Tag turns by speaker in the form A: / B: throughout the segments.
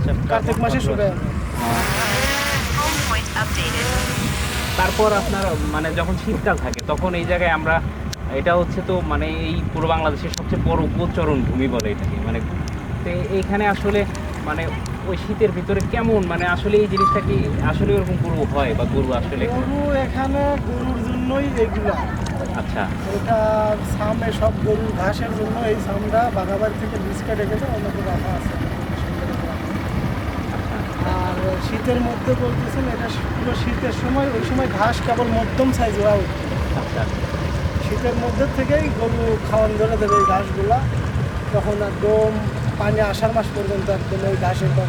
A: আচ্ছা,
B: কার্তিক মাসে শুকায়।
A: তারপর আপনার মানে যখন শীতকাল থাকে তখন এই জায়গায় আমরা, এটা হচ্ছে তো মানে এই পুরো বাংলাদেশের সবচেয়ে বড় গোচরণ ভূমি বলে এটাকে, মানে তো এইখানে আসলে মানে ওই শীতের ভিতরে কেমন, মানে আসলে এই জিনিসটা কি আসলে ওরকম গরু হয় বা গরু আসলে?
B: গরু এখানে গরুর জন্যই এগুলা।
A: আচ্ছা
B: এটা সামে সব গরুর ঘাসের জন্য এই সামটা বাগাবাড়ি থেকে বীজ কেটে গেছে অনেক রাখা আছে। আর শীতের মধ্যে বলতেছেন এটা পুরো শীতের সময়, ওই সময় ঘাস কেবল মধ্যম সাইজ ওরা উঠবে।
A: আচ্ছা
B: শীতের মধ্যে থেকেই গরু খাওয়ান ধরে দেবে এই ঘাসগুলা, তখন একদম পানি আষাঢ় মাস পর্যন্ত একদম এই ঘাসের পর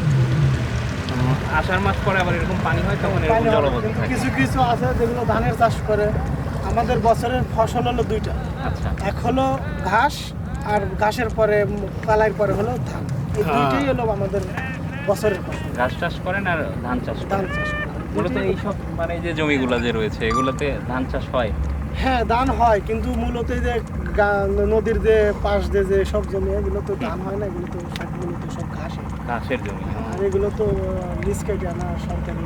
A: আষাঢ় মাস পরে আবার এরকম পানি হয় তখন এরকম
B: পানি হবে।
A: জলবদ্ধ
B: কিন্তু
A: থাকে।
B: কিছু কিছু আছে যেগুলো ধানের চাষ করে। আমাদের বছরের ফসল হলো দুইটা,
A: আচ্ছা
B: এক হলো ঘাস আর ঘাসের পরে কালাইয়ের পরে হলো ধান। এই দুইটাই হলো আমাদের বছরের ফসল।
A: ঘাস চাষ করেন আর ধান চাষ করেন?
B: ধান চাষ করা।
A: মূলত এইসব মানে এই যে জমিগুলো যে রয়েছে এগুলোতে ধান চাষ হয়?
B: হ্যাঁ ধান হয়, কিন্তু মূলত এই যে নদীর যে পাশ দিয়ে যে সব জমি এগুলো তো ধান হয় না, এগুলো তো সবগুলো তো সব ঘাসে।
A: ঘাসের জমি।
B: আর এগুলো তো লিজ কেটে আনা সরকারি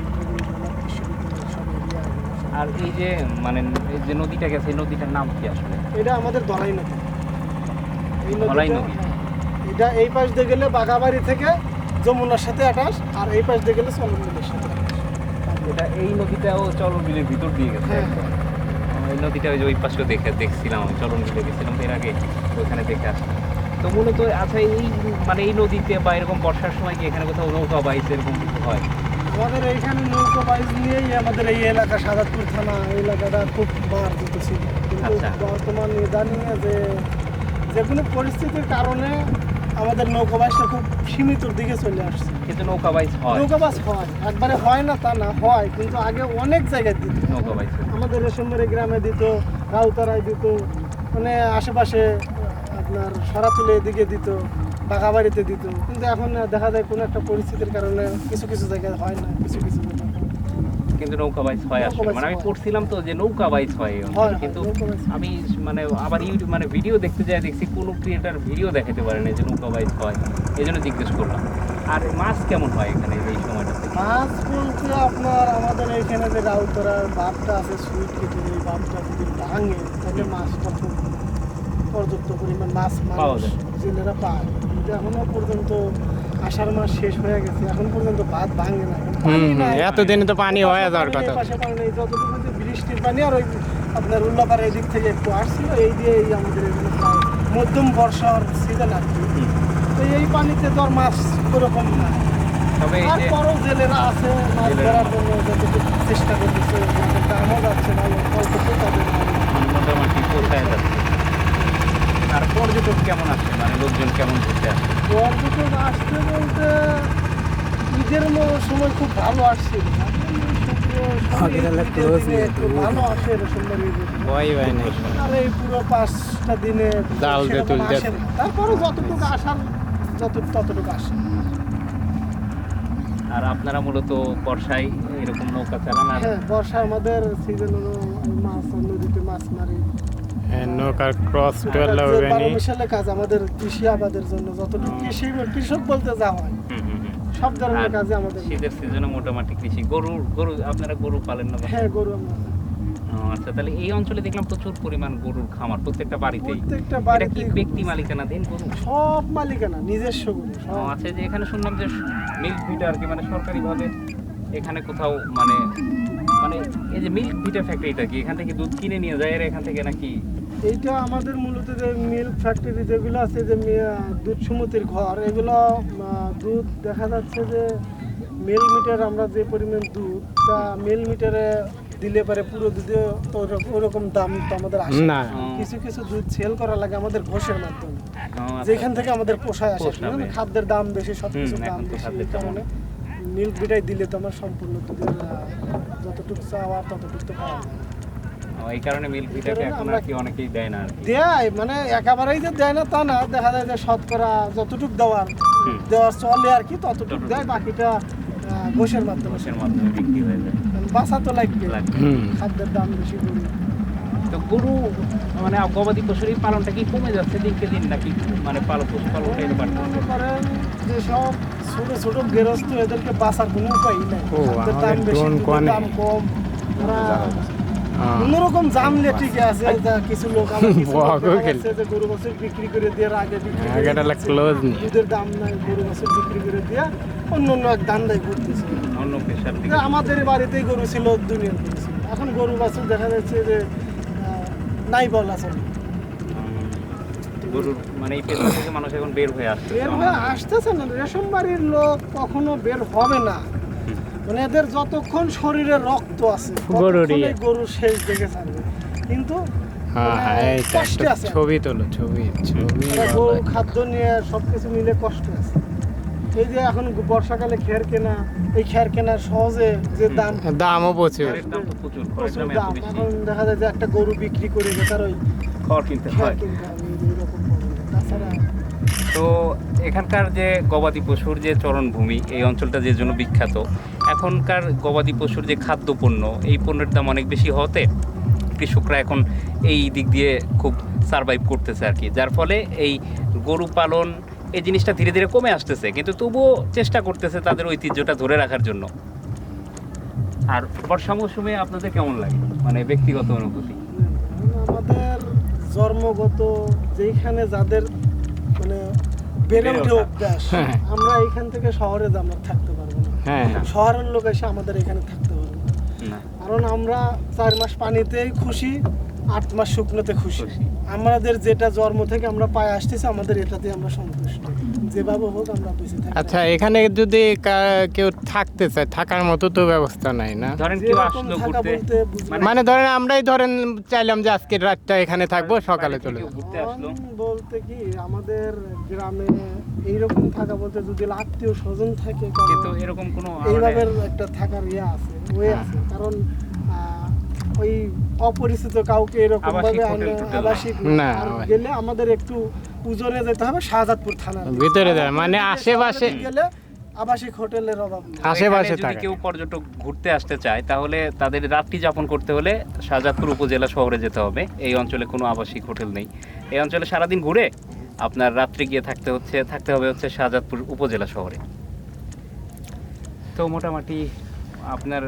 B: বিশ্ববিদ্যালয় সব এরিয়া।
A: আর এই যে মানে এই যে নদীটা গেছে, এই নদীটার নাম কি আসলে?
B: এটা আমাদের ধলাই নদী। এই
A: ধলাই
B: নদীটা-
A: নদী।
B: হ্যাঁ, এটা এই পাশ দিয়ে গেলে বাগাবাড়ি থেকে যমুনার সাথে আটাশ, আর এই পাশ দিয়ে গেলে চলনবিলের সাথে আটাশ।
A: এটা এই নদীটাও চলন বিলের ভিতর দিয়ে গেছে।
B: হ্যাঁ।
A: এই নদীটা ওই যে ওই পাশেও দেখছিলাম, আমি চলন বিলে গেছিলাম এর আগে, ওইখানে দেখে আসলাম। তো মূলত আচ্ছা এই মানে এই নদীতে বা এরকম বর্ষার সময় কি এখানে কোথাও নৌকা বাইচ এরকম কিছু হয়?
B: আমাদের এইখানে নৌকা বাইজ নিয়েই আমাদের এই এলাকা সাদাতপুর থানা এই এলাকাটা খুব মার্জিত ছিল, কিন্তু
A: আচ্ছা।
B: বর্তমান ইদানিং যে কোনো পরিস্থিতির কারণে আমাদের নৌকা বাইজটা খুব সীমিতর দিকে চলে আসছে।
A: কিন্তু নৌকা বাইচ হয়?
B: নৌকা বাস হয়, একবারে হয় না তা না, হয়, কিন্তু আগে অনেক জায়গায় দিত।
A: নৌকা বাইচ
B: আমাদের রেশমবাড়ি গ্রামে দিত, রাউতারায় দিত, মানে আশেপাশে আপনার সরাতুলে এদিকে দিত, বাঘাবাড়িতে দিত। কিন্তু এখন দেখা যায় কোনো একটা পরিস্থিতির কারণে কিছু কিছু জায়গায় হয় না, কিছু কিছু জায়গায় হয়।
A: কিন্তু নৌকা বাইচ হয়
B: নৌকা
A: আসলে,
B: বাইচ
A: মানে আমি
B: হয়।
A: পড়ছিলাম তো যে নৌকা বাইচ হয় এই অঞ্চলে।
B: হয়,
A: কিন্তু
B: নৌকা বাইচ হয়।
A: আমি মানে আবার ইউটিউব মানে ভিডিও দেখতে যাই দেখছি কোনো ক্রিয়েটার ভিডিও দেখাতে পারে না যে নৌকা বাইচ হয়, এই জন্য জিজ্ঞেস করলাম। আর মাছ কেমন হয় এখানে এই সময়টাতে?
B: মাছ বলতে আপনার আমাদের এইখানে যে রাউতরার বাঁধটা আছে, সুইট কেটে এই বাঁধটা যদি ভাঙে তাহলে মাছটা খুব পর্যাপ্ত পরিমাণ মাছ
A: পাওয়া
B: মানুষ
A: যায়।
B: জেলেরা পায়। কিন্তু এখনো পর্যন্ত আষাঢ় মাস শেষ হয়ে গেছে, এখন পর্যন্ত বাঁধ ভাঙে না। পানি নাই।
C: এতদিনে তো পানি হয়ে যাওয়ার কথা।
B: এই পাশে পানি নেই, যতটুকু যে বৃষ্টির পানি আর ওই আপনার উল্লাপাড়া এদিক থেকে একটু আসছিল, এই দিয়ে এই আমাদের এখানে প্রায় মধ্যম বর্ষার সিজন আর কি।
A: হুম।
B: তো এই পানিতে তো আর মাছ ওরকম না।
A: তবে এই যে
B: তারপরও জেলেরা আছে মাছ
A: জেলেরা
B: ধরার জন্য যতটুকু চেষ্টা করতেছে, মাছের দামও যাচ্ছে ভালো, অল্প তাদের
A: মোটামুটি কোথায় যাচ্ছে। আর পর্যটক কেমন আসে, মানে লোকজন কেমন ঘুরতে আসে?
B: পর্যটক আসতে বলতে ঈদের সময় খুব ভালো আসছে। একটু ভালো আসে রেশমবাড়ি ঈদের সময়।
C: ভয় হয় না।
B: আর এই পুরো 5টা দিনে
C: জাল দিয়ে
B: সেরকম
C: তুলতে
B: আসে না। তারপরও যতটুকু আসার ততটুকু আসে।
A: আর আপনারা মূলত বর্ষায় এরকম নৌকা চালান? আর
B: হ্যাঁ, বর্ষা আমাদের সিজন হলো মাছ আর নদীতে মাছ মারি।
C: নৌকার ক্রস
B: আর
C: টুয়েল
B: যে
C: হবে নি।
B: 12 মিশালে কাজ আমাদের কৃষি আবাদের জন্য যতটুকু কৃষক বলতে যা হয়
A: হুম, হুম, হুম।
B: সব ধরনের
A: আর
B: কাজে আমাদের।
A: শীতের সিজনে মোটামুটি কৃষি, গরু আপনারা গরু পালেন না?
B: হ্যাঁ, গরু আমরা
A: আচ্ছা, তাহলে এই অঞ্চলে দেখলাম প্রচুর পরিমাণ গরুর খামার প্রত্যেকটা বাড়িতেই।
B: প্রত্যেকটা
A: এটা কি
B: বাড়িতে
A: ব্যক্তি মালিকানা দেন গরু?
B: সব মালিকানা নিজস্ব গরু সব।
A: আচ্ছা, যে এখানে শুনলাম যে মিল্ক ভিটা আর কি মানে সরকারিভাবে এখানে কোথাও মানে মানে এই যে মিল্ক ভিটা ফ্যাক্টরিটা কি এখান থেকে দুধ কিনে নিয়ে যায়, এর এখান থেকে নাকি?
B: এইটা আমাদের মূলত যে মিল্ক ফ্যাক্টরি যেগুলো আছে, যে দুধ সমিতির ঘর, এগুলো দুধ দেখা যাচ্ছে যে মিল মিটার আমরা যে পরিমাণ দুধ তা মিল মিটারে দিলে পারে পুরো দুধে তো ওরকম দাম তো আমাদের আসে
C: না।
B: কিছু কিছু দুধ সেল করা লাগে আমাদের ঘোষের মাধ্যমে,
A: আচ্ছা।
B: যেখান থেকে আমাদের পোষায় আসে।
A: পোষাবে।
B: মানে খাদ্যের দাম বেশি, সব কিছুর দাম
A: এখন তো
B: বেশি,
A: খাদ্যের
B: এই
A: দাম
B: কারণে মিল্ক বিটাই দিলে তো আমার সম্পূর্ণ দুধের যতটুকু চাওয়া ততটুকু তো পাওয়া যায় না।
A: এই কারণে মিল্ক ভিটাকে
B: কারণে
A: এখন
B: আমরা-
A: আর কি অনেকেই দেয় না আর কি।
B: দেয়, মানে একেবারেই যে দেয় না তা না, দেখা যায় যে শতকরা যতটুক দেওয়ার চলে আর কি ততটুক দেয়, বাকিটা ঘোষের মাধ্যমে
A: মাসের মাধ্যমে বিক্রি হয়ে যায়।
B: বাঁচা তো লাগবে,
A: লাগবে।
C: হুম।
B: খাদ্যের দাম বেশি করি।
A: তো গরু মানে গবাদি পশুর এই পালনটা কি কমে যাচ্ছে দিনকে দিন নাকি মানে পশুপালনটা এটা বাড়ছে?
B: মনে করেন যেসব ছোট ছোট গৃহস্থ এদেরকে বাঁচার কোনো উপায় নাই,
C: ও,
B: খাদ্যের দাম
C: আমাদের
B: বেশি,
C: ড্রোন
B: দুধের
C: কোয়ানে।
B: দাম কম, ওরা
C: হ্যাঁ।
B: অন্যরকম জামলে ঠিক আছে। যা কিছু লোক আমার কিছু লোক
C: বকও
B: দেখা
C: খেলে।
B: যাচ্ছে যে গরু বাছুর বিক্রি করে দিয়ে আগে বিক্রি করে
C: আগেটা
B: দিচ্ছে।
C: ক্লোজ নেই।
B: দুধের দাম নাই, গরু বাছুর বিক্রি করে দিয়ে অন্য অন্য এক ধান্দায় ঘুরতেছে।
A: অন্য পেশার
B: যে
A: দিকে
B: আমাদের বাড়িতেই গরু ছিল, দুনিয়ার গরু ছিল, এখন গরু বাছুর দেখা যাচ্ছে যে নাই বলা চলে।
A: গরুর মানে এই পেশা থেকে মানুষ এখন বের হয়ে আসছে
B: বের হয়ে আসতেছে না, রেশম বাড়ির লোক কখনো বের হবে না। মানে এদের যতক্ষণ শরীরে রক্ত আছে
C: গরুরই।
B: ততক্ষণ এই গরু শেষ দেখে ছাড়বে, কিন্তু
C: হ্যাঁ
B: মানে
C: হ্যাঁ, এইটা
B: কষ্টে
C: একটা
B: আছে।
C: ছবি তোলো, ছবি
B: ওরা গরু খাদ্য নিয়ে সবকিছু মিলে কষ্ট আছে। এই যে এখন বর্ষাকালে খেয়ার কেনা, এই খেয়ার কেনার সহজে যে দাম,
C: দামও প্রচুর।
A: খড়ের দাম তো প্রচুর, খড়ের
B: প্রচুর
A: দাম এত
B: দাম,
A: বেশি।
B: এখন দেখা যায় যে একটা গরু বিক্রি করে যে তার ওই
A: খড় কিনতে
B: খেয়ার
A: হয়।
B: কিনতে হবে, এইরকম করে। তাছাড়া
A: তো এখানকার যে গবাদি পশুর যে চরণভূমি, এই অঞ্চলটা যে জন্য বিখ্যাত, এখনকার গবাদি পশুর যে খাদ্যপণ্য, এই পণ্যের দাম অনেক বেশি হওয়াতে কৃষকরা এখন এই দিক দিয়ে খুব সারভাইভ করতেছে আর কি, যার ফলে এই গরু পালন এই জিনিসটা ধীরে ধীরে কমে আসতেছে, কিন্তু তবুও চেষ্টা করতেছে তাদের ঐতিহ্যটা ধরে রাখার জন্য। আর বর্ষা মৌসুমে আপনাদের কেমন লাগে, মানে ব্যক্তিগত অনুভূতি?
B: আমাদের জন্মগত যেখানে যাদের মানে বেড়ে
A: বেড়ে
B: ওঠে
A: ওঠা।
B: অভ্যাস,
C: হ্যাঁ।
B: আমরা এইখান থেকে শহরে আমরা থাকতে পারবো না।
C: হ্যাঁ হ্যাঁ।
B: শহরের লোক এসে আমাদের এখানে থাকতে পারবে না,
A: না,
B: কারণ আমরা 4 মাস পানিতেই খুশি, 8 মাস শুকনোতে খুশি।
A: খুশি।
B: আমাদের যেটা জন্ম থেকে আমরা পায়ে আসতেছি, আমাদের এটাতে আমরা সন্তুষ্ট, যেভাবে হোক আমরা বেঁচে থাকি।
C: আচ্ছা, এখানে যদি কেউ থাকতে চায়, থাকার মতো তো ব্যবস্থা নাই না?
A: ধরেন কেউ
B: যেরকম
A: আসলো
B: থাকা
A: ঘুরতে,
B: বলতে বুঝলাম।
C: মানে ধরেন আমরাই ধরেন চাইলাম যে আজকের রাতটা এখানে থাকবো, সকালে চলে
A: কেউ
C: যাবো।
A: ঘুরতে আসলো,
B: বলতে কি আমাদের গ্রামে এইরকম থাকা বলতে যদি আত্মীয় স্বজন থাকে, কারণ
A: কিন্তু এরকম কোনো
B: এইভাবে একটা থাকার ইয়ে আছে, ওয়ে
C: হ্যাঁ।
B: আছে, কারণ ওই অপরিচিত কাউকে এরকম ভাবে
A: আবাসিক হোটেল টোটেল না।
B: আবাসিক
C: না,
B: আর
C: আবাসিক।
B: গেলে আমাদের একটু উজনে যেতে হবে শাহজাদপুর থানার দিকে।
C: ভিতরে যায়, মানে
B: আমাদের
C: আশেপাশে
B: শহরে গেলে আবাসিক হোটেলের অভাব নেই।
C: আশেপাশে
A: এখানে যদি
C: থাকে।
A: কেউ পর্যটক ঘুরতে আসতে চায় তাহলে তাদের রাত্রি যাপন করতে হলে শাহজাদপুর উপজেলা শহরে যেতে হবে। এই অঞ্চলে কোনো আবাসিক হোটেল নেই। এই অঞ্চলে সারাদিন ঘুরে আপনার রাত্রি গিয়ে থাকতে হবে হচ্ছে শাহজাদপুর উপজেলা শহরে। তো মোটামুটি আপনার